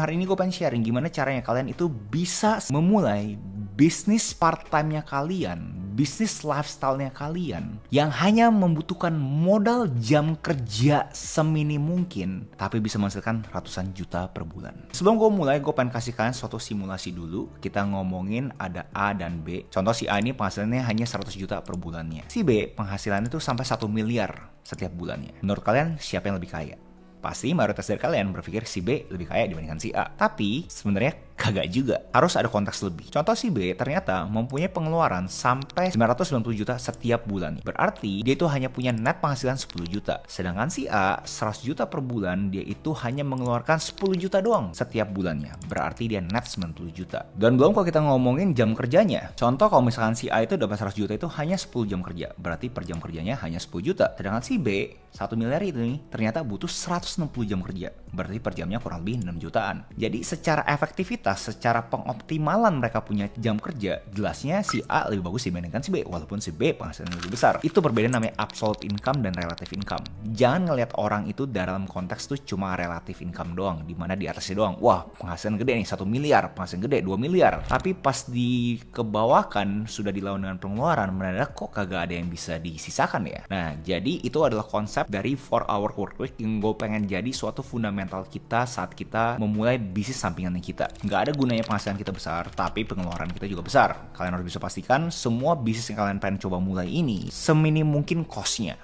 Hari ini gue pengen sharing gimana caranya kalian itu bisa memulai bisnis part-time-nya kalian, bisnis lifestyle-nya kalian, yang hanya membutuhkan modal jam kerja seminim mungkin, tapi bisa menghasilkan ratusan juta per bulan. Sebelum gue mulai, gue pengen kasih kalian suatu simulasi dulu. Kita ngomongin ada A dan B. Contoh si A ini penghasilannya hanya 100 juta per bulannya. Si B penghasilannya itu sampai 1 miliar setiap bulannya. Menurut kalian siapa yang lebih kaya? Pasti mayoritas dari kalian berpikir si B lebih kaya dibandingkan si A. Tapi sebenarnya kagak juga. Harus ada konteks lebih. Contoh si B ternyata mempunyai pengeluaran sampai 990 juta setiap bulan. Berarti dia itu hanya punya net penghasilan 10 juta. Sedangkan si A 100 juta per bulan, dia itu hanya mengeluarkan 10 juta doang setiap bulannya. Berarti dia net 90 juta. Dan belum kalau kita ngomongin jam kerjanya. Contoh kalau misalkan si A itu dapat 100 juta itu hanya 10 jam kerja. Berarti per jam kerjanya hanya 10 juta. Sedangkan si B 1 miliar itu nih ternyata butuh 160 jam kerja. Berarti per jamnya kurang lebih 6 jutaan. Jadi secara efektivitas, secara pengoptimalan mereka punya jam kerja, jelasnya si A lebih bagus dibandingkan si B, walaupun si B penghasilannya lebih besar. Itu perbedaan namanya absolute income dan relative income. Jangan ngelihat orang itu dalam konteks tuh cuma relative income doang, dimana di atasnya doang, wah penghasilan gede nih 1 miliar, penghasilan gede 2 miliar. Tapi pas dikebawahkan, sudah dilawan dengan pengeluaran, mendadak kok kagak ada yang bisa disisakan ya. Nah, jadi itu adalah konsep dari 4-hour workweek yang gue pengen jadi suatu fundamental kita saat kita memulai bisnis sampingan kita. Nggak ada gunanya penghasilan kita besar, tapi pengeluaran kita juga besar. Kalian harus bisa pastikan semua bisnis yang kalian pengen coba mulai ini seminim mungkin cost-nya.